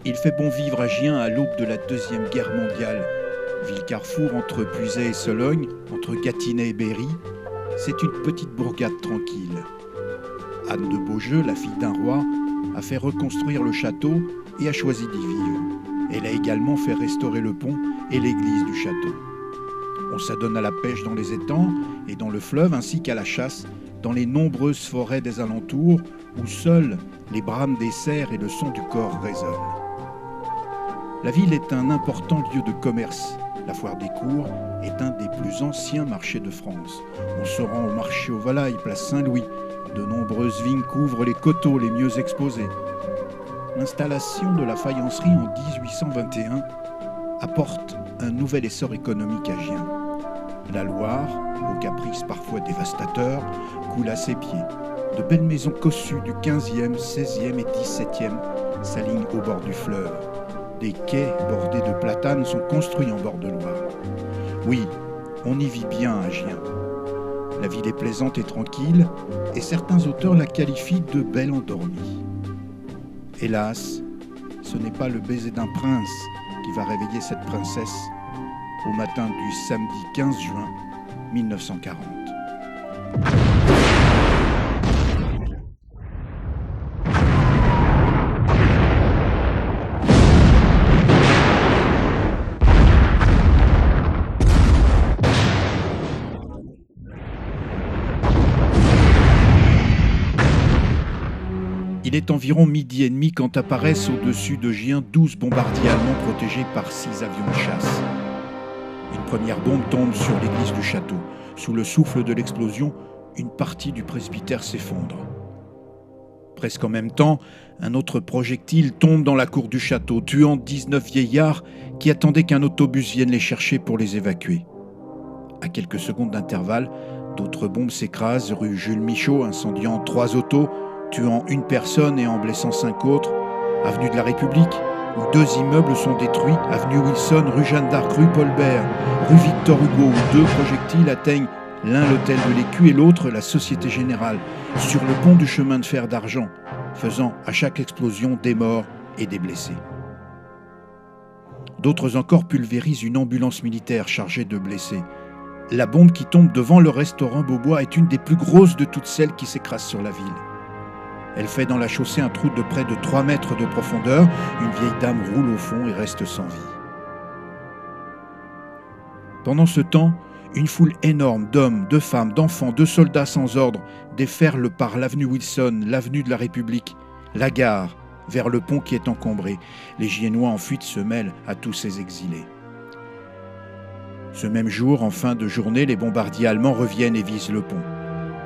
Il fait bon vivre à Gien à l'aube de la Deuxième Guerre mondiale. Ville carrefour entre Puisaye et Sologne, entre Gâtinais et Berry, c'est une petite bourgade tranquille. Anne de Beaujeu, la fille d'un roi, a fait reconstruire le château et a choisi d'y vivre. Elle a également fait restaurer le pont et l'église du château. On s'adonne à la pêche dans les étangs et dans le fleuve, ainsi qu'à la chasse dans les nombreuses forêts des alentours où seuls les brames des cerfs et le son du cor résonnent. La ville est un important lieu de commerce. La foire des cours est un des plus anciens marchés de France. On se rend au marché aux Volailles, place Saint-Louis. De nombreuses vignes couvrent les coteaux les mieux exposés. L'installation de la faïencerie en 1821 apporte un nouvel essor économique à Gien. La Loire, aux caprices parfois dévastateurs, coule à ses pieds. De belles maisons cossues du 15e, 16e et 17e s'alignent au bord du fleuve. Des quais bordés de platanes sont construits en bord de Loire. Oui, on y vit bien à Gien. La ville est plaisante et tranquille, et certains auteurs la qualifient de belle endormie. Hélas, ce n'est pas le baiser d'un prince qui va réveiller cette princesse au matin du samedi 15 juin 1940. Il est environ 12h30 quand apparaissent au-dessus de Gien 12 bombardiers allemands protégés par 6 avions de chasse. Une première bombe tombe sur l'église du château. Sous le souffle de l'explosion, une partie du presbytère s'effondre. Presque en même temps, un autre projectile tombe dans la cour du château, tuant 19 vieillards qui attendaient qu'un autobus vienne les chercher pour les évacuer. À quelques secondes d'intervalle, d'autres bombes s'écrasent rue Jules Michaud, incendiant 3 autos, tuant une personne et en blessant 5 autres, avenue de la République, où 2 immeubles sont détruits, avenue Wilson, rue Jeanne d'Arc, rue Paul Bert, rue Victor Hugo, où 2 projectiles atteignent l'un l'hôtel de l'Écu et l'autre la Société Générale, sur le pont du chemin de fer d'Argent, faisant à chaque explosion des morts et des blessés. D'autres encore pulvérisent une ambulance militaire chargée de blessés. La bombe qui tombe devant le restaurant Beaubois est une des plus grosses de toutes celles qui s'écrasent sur la ville. Elle fait dans la chaussée un trou de près de 3 mètres de profondeur. Une vieille dame roule au fond et reste sans vie. Pendant ce temps, une foule énorme d'hommes, de femmes, d'enfants, de soldats sans ordre déferle par l'avenue Wilson, l'avenue de la République, la gare, vers le pont qui est encombré. Les Giennois en fuite se mêlent à tous ces exilés. Ce même jour, en fin de journée, les bombardiers allemands reviennent et visent le pont.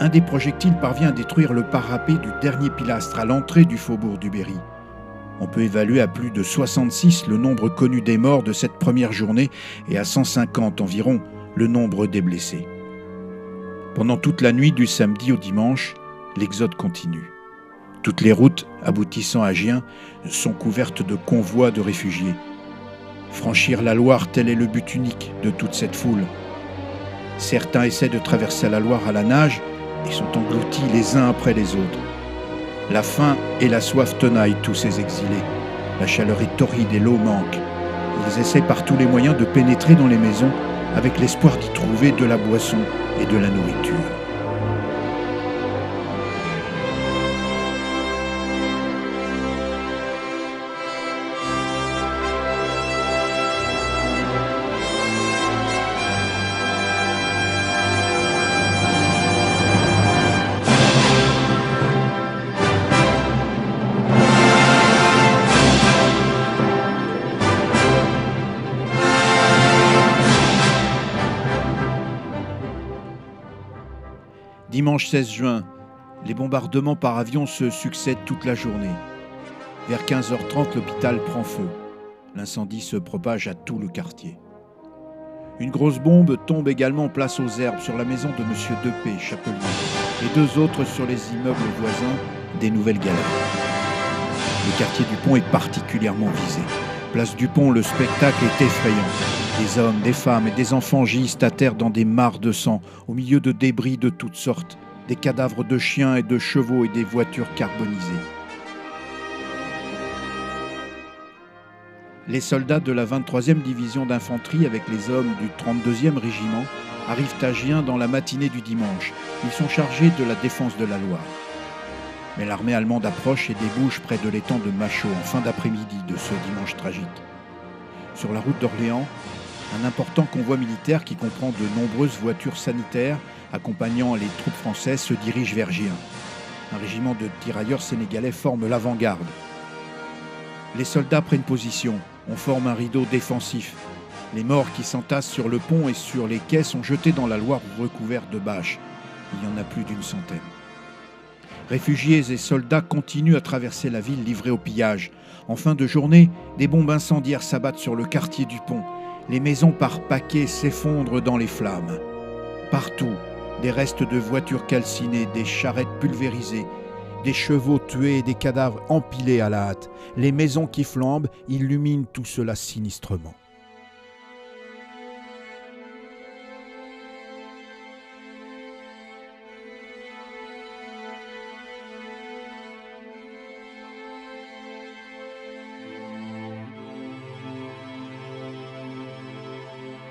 Un des projectiles parvient à détruire le parapet du dernier pilastre à l'entrée du faubourg du Berry. On peut évaluer à plus de 66 le nombre connu des morts de cette première journée et à 150 environ le nombre des blessés. Pendant toute la nuit du samedi au dimanche, l'exode continue. Toutes les routes aboutissant à Gien sont couvertes de convois de réfugiés. Franchir la Loire, tel est le but unique de toute cette foule. Certains essaient de traverser la Loire à la nage et sont engloutis les uns après les autres. La faim et la soif tenaillent tous ces exilés. La chaleur est torride et l'eau manque. Ils essaient par tous les moyens de pénétrer dans les maisons avec l'espoir d'y trouver de la boisson et de la nourriture. Dimanche 16 juin, les bombardements par avion se succèdent toute la journée. Vers 15h30, l'hôpital prend feu. L'incendie se propage à tout le quartier. Une grosse bombe tombe également place aux Herbes sur la maison de M. Depay, chapelier, et 2 autres sur les immeubles voisins des Nouvelles Galeries. Le quartier du Pont est particulièrement visé. Place du Pont, le spectacle est effrayant. Des hommes, des femmes et des enfants gisent à terre dans des mares de sang, au milieu de débris de toutes sortes, des cadavres de chiens et de chevaux et des voitures carbonisées. Les soldats de la 23e division d'infanterie avec les hommes du 32e régiment arrivent à Gien dans la matinée du dimanche. Ils sont chargés de la défense de la Loire. Mais l'armée allemande approche et débouche près de l'étang de Machaut en fin d'après-midi de ce dimanche tragique. Sur la route d'Orléans, un important convoi militaire qui comprend de nombreuses voitures sanitaires accompagnant les troupes françaises se dirige vers Gien. Un régiment de tirailleurs sénégalais forme l'avant-garde. Les soldats prennent position, on forme un rideau défensif. Les morts qui s'entassent sur le pont et sur les quais sont jetés dans la Loire recouverts de bâches. Il y en a plus d'une centaine. Réfugiés et soldats continuent à traverser la ville livrés au pillage. En fin de journée, des bombes incendiaires s'abattent sur le quartier du pont. Les maisons par paquets s'effondrent dans les flammes. Partout, des restes de voitures calcinées, des charrettes pulvérisées, des chevaux tués et des cadavres empilés à la hâte. Les maisons qui flambent illuminent tout cela sinistrement.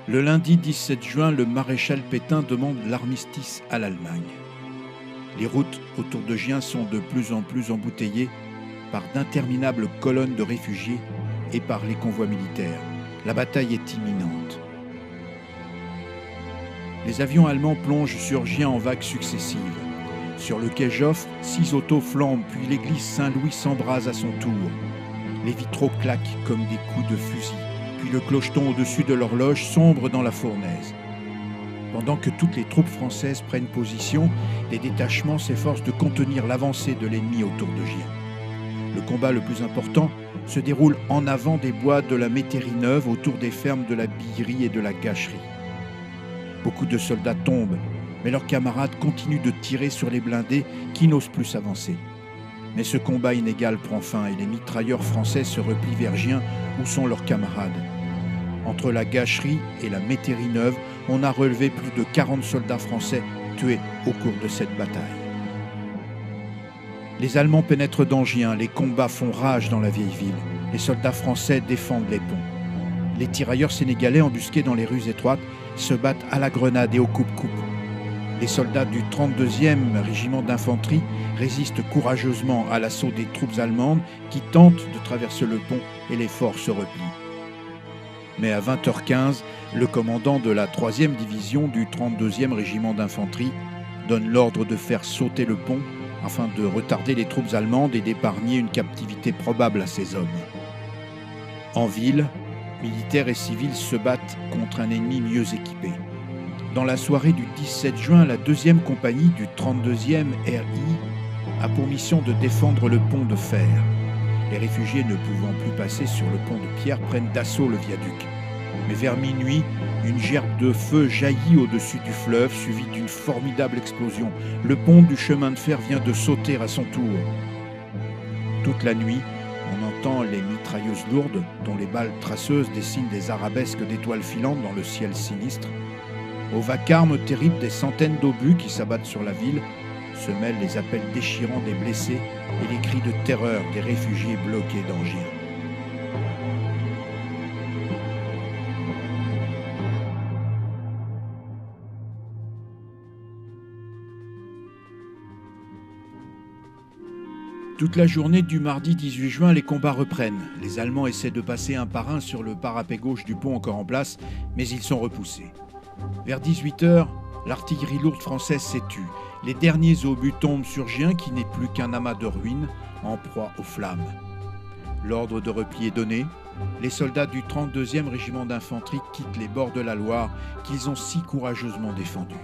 Le lundi 17 juin, le maréchal Pétain demande l'armistice à l'Allemagne. Les routes autour de Gien sont de plus en plus embouteillées par d'interminables colonnes de réfugiés et par les convois militaires. La bataille est imminente. Les avions allemands plongent sur Gien en vagues successives. Sur le quai Joffre, 6 autos flambent, puis l'église Saint-Louis s'embrase à son tour. Les vitraux claquent comme des coups de fusil. Puis le clocheton au-dessus de l'horloge sombre dans la fournaise. Pendant que toutes les troupes françaises prennent position, les détachements s'efforcent de contenir l'avancée de l'ennemi autour de Gien. Le combat le plus important se déroule en avant des bois de la Métairie-Neuve, autour des fermes de la Billerie et de la Gâcherie. Beaucoup de soldats tombent, mais leurs camarades continuent de tirer sur les blindés qui n'osent plus s'avancer. Mais ce combat inégal prend fin et les mitrailleurs français se replient vers Gien où sont leurs camarades. Entre la Gâcherie et la Métairie-Neuve, on a relevé plus de 40 soldats français tués au cours de cette bataille. Les Allemands pénètrent dans Gien, les combats font rage dans la vieille ville. Les soldats français défendent les ponts. Les tirailleurs sénégalais embusqués dans les rues étroites se battent à la grenade et au coupe-coupe. Les soldats du 32e régiment d'infanterie résistent courageusement à l'assaut des troupes allemandes qui tentent de traverser le pont et les forts se replient. Mais à 20h15, le commandant de la 3e division du 32e régiment d'infanterie donne l'ordre de faire sauter le pont afin de retarder les troupes allemandes et d'épargner une captivité probable à ses hommes. En ville, militaires et civils se battent contre un ennemi mieux équipé. Dans la soirée du 17 juin, la 2e compagnie du 32e RI a pour mission de défendre le pont de fer. Les réfugiés ne pouvant plus passer sur le pont de pierre prennent d'assaut le viaduc. Mais vers minuit, une gerbe de feu jaillit au-dessus du fleuve, suivie d'une formidable explosion. Le pont du chemin de fer vient de sauter à son tour. Toute la nuit, on entend les mitrailleuses lourdes, dont les balles traceuses dessinent des arabesques d'étoiles filantes dans le ciel sinistre. Au vacarme terrible des centaines d'obus qui s'abattent sur la ville, se mêlent les appels déchirants des blessés et les cris de terreur des réfugiés bloqués dans Gien. Toute la journée du mardi 18 juin, les combats reprennent. Les Allemands essaient de passer un par un sur le parapet gauche du pont encore en place, mais ils sont repoussés. Vers 18h, l'artillerie lourde française s'est tue. Les derniers obus tombent sur Gien qui n'est plus qu'un amas de ruines en proie aux flammes. L'ordre de repli est donné. Les soldats du 32e régiment d'infanterie quittent les bords de la Loire qu'ils ont si courageusement défendus.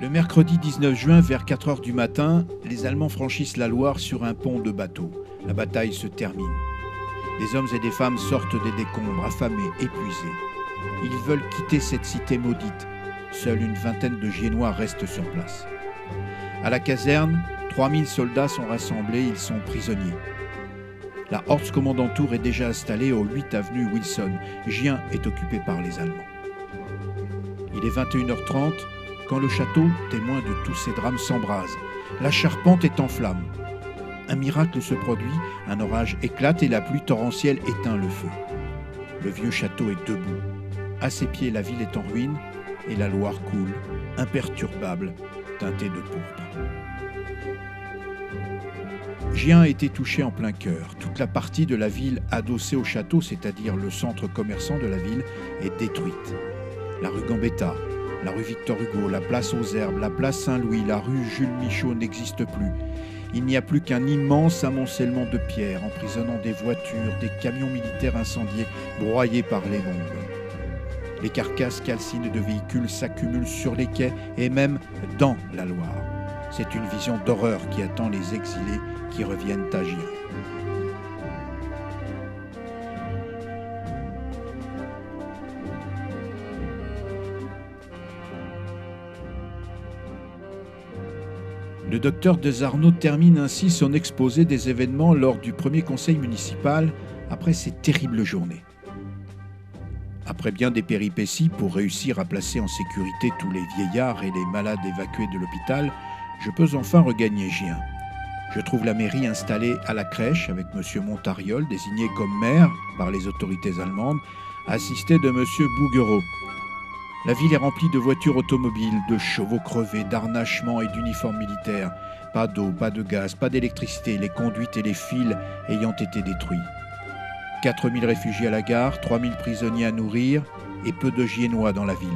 Le mercredi 19 juin, vers 4h du matin, les Allemands franchissent la Loire sur un pont de bateau. La bataille se termine. Des hommes et des femmes sortent des décombres, affamés, épuisés. Ils veulent quitter cette cité maudite, seule une vingtaine de Giennois restent sur place. À la caserne, 3000 soldats sont rassemblés, ils sont prisonniers. La Ortskommandantur est déjà installée au 8 avenue Wilson. Gien est occupé par les Allemands. Il est 21h30 quand le château, témoin de tous ces drames, s'embrase. La charpente est en flammes. Un miracle se produit, un orage éclate et la pluie torrentielle éteint le feu. Le vieux château est debout. À ses pieds, la ville est en ruine et la Loire coule, imperturbable, teintée de pourpre. Gien a été touché en plein cœur. Toute la partie de la ville adossée au château, c'est-à-dire le centre commerçant de la ville, est détruite. La rue Gambetta, la rue Victor Hugo, la place aux Herbes, la place Saint-Louis, la rue Jules Michaud n'existent plus. Il n'y a plus qu'un immense amoncellement de pierres emprisonnant des voitures, des camions militaires incendiés, broyés par les bombes. Les carcasses calcinées de véhicules s'accumulent sur les quais et même dans la Loire. C'est une vision d'horreur qui attend les exilés qui reviennent à Gien. Le docteur Desarnaud termine ainsi son exposé des événements lors du premier conseil municipal après ces terribles journées. Après bien des péripéties pour réussir à placer en sécurité tous les vieillards et les malades évacués de l'hôpital, je peux enfin regagner Gien. Je trouve la mairie installée à la crèche avec M. Montariol, désigné comme maire par les autorités allemandes, assisté de M. Bouguereau. La ville est remplie de voitures automobiles, de chevaux crevés, d'harnachements et d'uniformes militaires. Pas d'eau, pas de gaz, pas d'électricité, les conduites et les fils ayant été détruits. 4000 réfugiés à la gare, 3000 prisonniers à nourrir et peu de Giennois dans la ville.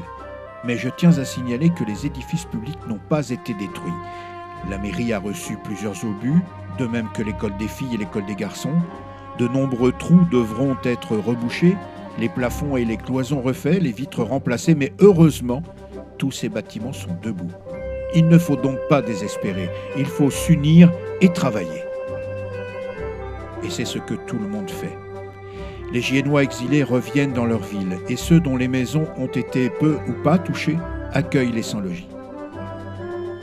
Mais je tiens à signaler que les édifices publics n'ont pas été détruits. La mairie a reçu plusieurs obus, de même que l'école des filles et l'école des garçons. De nombreux trous devront être rebouchés, les plafonds et les cloisons refaits, les vitres remplacées, mais heureusement, tous ces bâtiments sont debout. Il ne faut donc pas désespérer, il faut s'unir et travailler. Et c'est ce que tout le monde fait. Les Giennois exilés reviennent dans leur ville et ceux dont les maisons ont été peu ou pas touchées accueillent les sans-logis.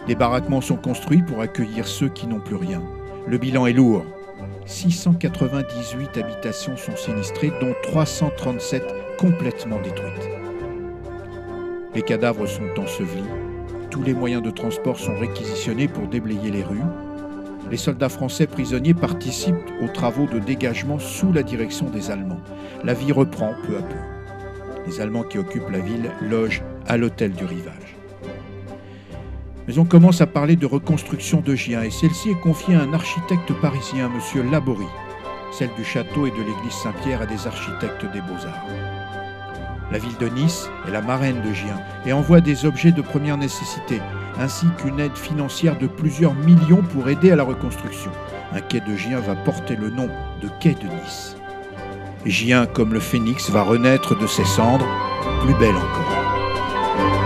Des baraquements sont construits pour accueillir ceux qui n'ont plus rien. Le bilan est lourd. 698 habitations sont sinistrées, dont 337 complètement détruites. Les cadavres sont ensevelis. Tous les moyens de transport sont réquisitionnés pour déblayer les rues. Les soldats français prisonniers participent aux travaux de dégagement sous la direction des Allemands. La vie reprend peu à peu. Les Allemands qui occupent la ville logent à l'hôtel du Rivage. Mais on commence à parler de reconstruction de Gien et celle-ci est confiée à un architecte parisien, M. Laborie. Celle du château et de l'église Saint-Pierre à des architectes des Beaux-Arts. La ville de Nice est la marraine de Gien et envoie des objets de première nécessité, ainsi qu'une aide financière de plusieurs millions pour aider à la reconstruction. Un quai de Gien va porter le nom de quai de Nice. Gien, comme le phénix, va renaître de ses cendres, plus belle encore.